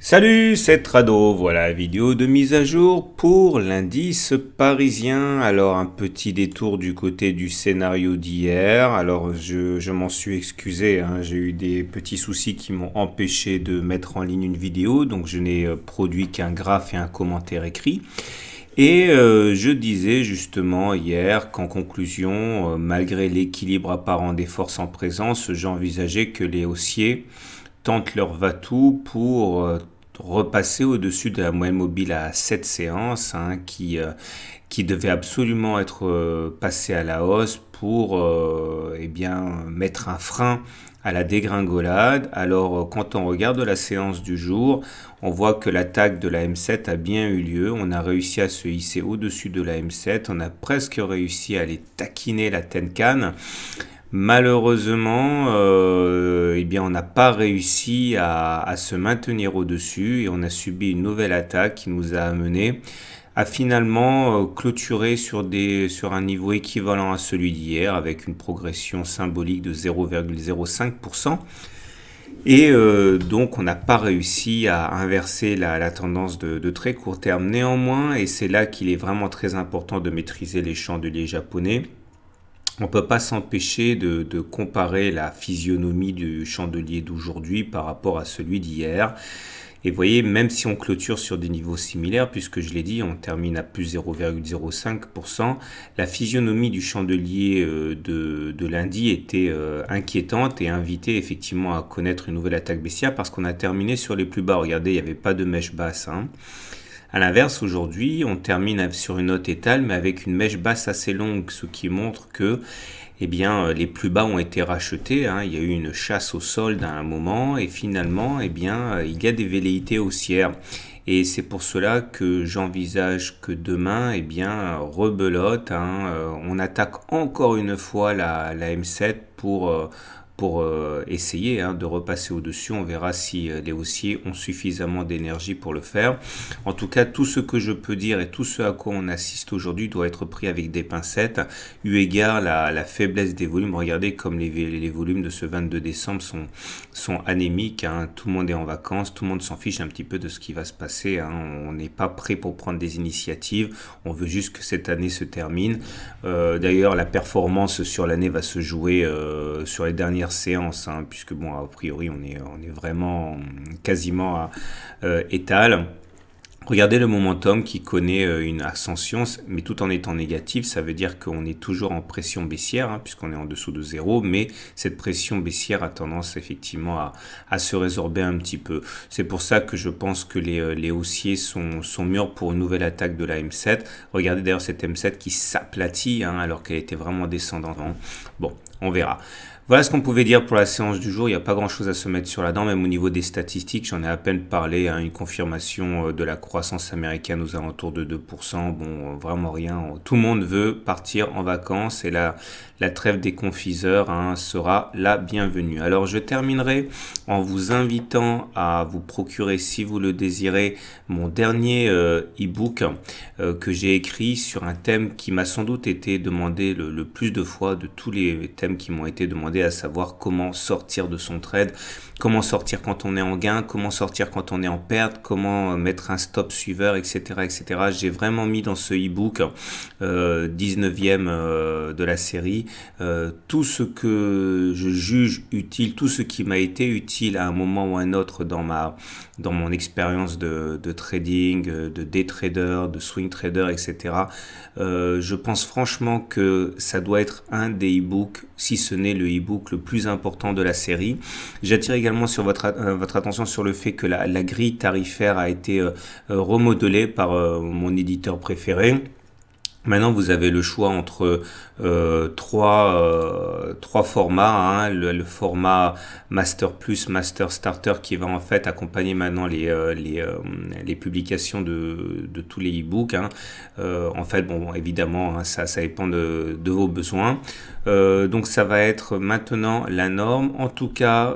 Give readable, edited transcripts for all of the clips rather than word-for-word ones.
Salut, c'est Trado. Voilà la vidéo de mise à jour pour l'indice parisien. Alors, un petit détour du côté du scénario d'hier. Alors, je m'en suis excusé, hein. J'ai eu des petits soucis qui m'ont empêché de mettre en ligne une vidéo. Donc, je n'ai produit qu'un graphe et un commentaire écrit. Et je disais justement hier qu'en conclusion, malgré l'équilibre apparent des forces en présence, j'envisageais que les haussiers tentent leur va-tout pour repasser au-dessus de la moyenne mobile à 7 séances, hein, qui devait absolument être passé à la hausse pour eh bien, mettre un frein à la dégringolade. Alors, quand on regarde la séance du jour, on voit que l'attaque de la M7 a bien eu lieu. On a réussi à se hisser au-dessus de la M7. On a presque réussi à aller taquiner la Tenkan. Malheureusement, eh bien, on n'a pas réussi à se maintenir au-dessus et on a subi une nouvelle attaque qui nous a amené à finalement clôturer sur un niveau équivalent à celui d'hier avec une progression symbolique de 0,05%. Et donc, on n'a pas réussi à inverser la tendance de très court terme. Néanmoins, et c'est là qu'il est vraiment très important de maîtriser les chandeliers japonais, on ne peut pas s'empêcher de comparer la physionomie du chandelier d'aujourd'hui par rapport à celui d'hier. Et vous voyez, même si on clôture sur des niveaux similaires, puisque je l'ai dit, on termine à plus 0,05%, la physionomie du chandelier de lundi était inquiétante et invitait effectivement à connaître une nouvelle attaque baissière parce qu'on a terminé sur les plus bas. Regardez, il n'y avait pas de mèche basse, hein. À l'inverse, aujourd'hui, on termine sur une note étale, mais avec une mèche basse assez longue, ce qui montre que eh bien, les plus bas ont été rachetés, hein. Il y a eu une chasse au solde à un moment, et finalement, eh bien, il y a des velléités haussières. Et c'est pour cela que j'envisage que demain, eh bien, rebelote, hein, on attaque encore une fois la M7 pour essayer, hein, de repasser au-dessus. On verra si les haussiers ont suffisamment d'énergie pour le faire. En tout cas, tout ce que je peux dire et tout ce à quoi on assiste aujourd'hui doit être pris avec des pincettes, eu égard la faiblesse des volumes. Regardez comme les volumes de ce 22 décembre sont anémiques, hein. Tout le monde est en vacances, tout le monde s'en fiche un petit peu de ce qui va se passer, hein. On n'est pas prêt pour prendre des initiatives. On veut juste que cette année se termine. D'ailleurs, la performance sur l'année va se jouer sur les dernières séances, hein, puisque bon, a priori, on est vraiment quasiment à étal. Regardez le momentum qui connaît une ascension, mais tout en étant négatif, ça veut dire qu'on est toujours en pression baissière, hein, puisqu'on est en dessous de zéro, mais cette pression baissière a tendance effectivement à se résorber un petit peu. C'est pour ça que je pense que les haussiers sont mûrs pour une nouvelle attaque de la M7. Regardez d'ailleurs cette M7 qui s'aplatit, hein, alors qu'elle était vraiment descendante. Bon, on verra. Voilà ce qu'on pouvait dire pour la séance du jour. Il n'y a pas grand-chose à se mettre sur la dent, même au niveau des statistiques. J'en ai à peine parlé, hein, une confirmation de la croissance américaine aux alentours de 2%. Bon, vraiment rien. Tout le monde veut partir en vacances et la trêve des confiseurs, hein, sera la bienvenue. Alors, je terminerai en vous invitant à vous procurer, si vous le désirez, mon dernier e-book que j'ai écrit sur un thème qui m'a sans doute été demandé le plus de fois de tous les thèmes qui m'ont été demandés, à savoir comment sortir de son trade, comment sortir quand on est en gain, comment sortir quand on est en perte, comment mettre un stop suiveur, etc. etc. J'ai vraiment mis dans ce e-book 19e de la série tout ce que je juge utile, tout ce qui m'a été utile à un moment ou à un autre dans mon expérience de trading, de day trader, de swing trader, etc. Je pense franchement que ça doit être un des e-books, si ce n'est le e-book le plus important de la série. J'attire également sur votre attention sur le fait que la grille tarifaire a été remodelée par mon éditeur préféré. Maintenant, vous avez le choix entre trois formats, hein. Le format Master Plus, Master Starter, qui va en fait accompagner maintenant les publications de tous les e-books, hein. En fait, bon, évidemment, hein, ça dépend de vos besoins. Donc, ça va être maintenant la norme. En tout cas,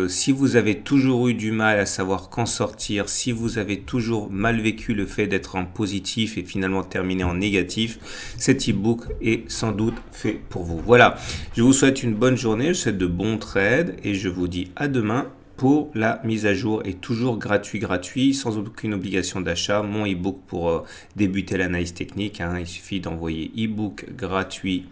si vous avez toujours eu du mal à savoir quand sortir, si vous avez toujours mal vécu le fait d'être en positif et finalement terminer en négatif, cet e-book est sans doute fait pour vous. Voilà, je vous souhaite une bonne journée, je vous souhaite de bons trades et je vous dis à demain pour la mise à jour est toujours gratuit, sans aucune obligation d'achat. Mon ebook pour débuter l'analyse technique, hein, il suffit d'envoyer ebook gratuit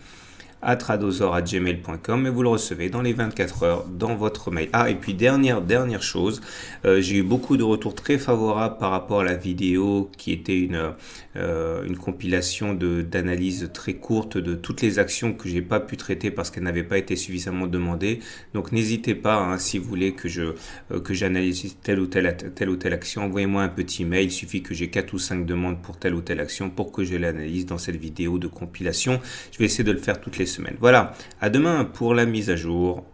à tradosor@gmail.com et vous le recevez dans les 24 heures dans votre mail. Ah, et puis dernière chose, j'ai eu beaucoup de retours très favorables par rapport à la vidéo qui était une compilation d'analyse très courte de toutes les actions que j'ai pas pu traiter parce qu'elles n'avaient pas été suffisamment demandées. Donc n'hésitez pas, hein, si vous voulez que j'analyse telle ou telle action, envoyez-moi un petit mail. Il suffit que j'ai 4 ou 5 demandes pour telle ou telle action pour que je l'analyse dans cette vidéo de compilation. Je vais essayer de le faire toutes les semaines. Voilà, à demain pour la mise à jour.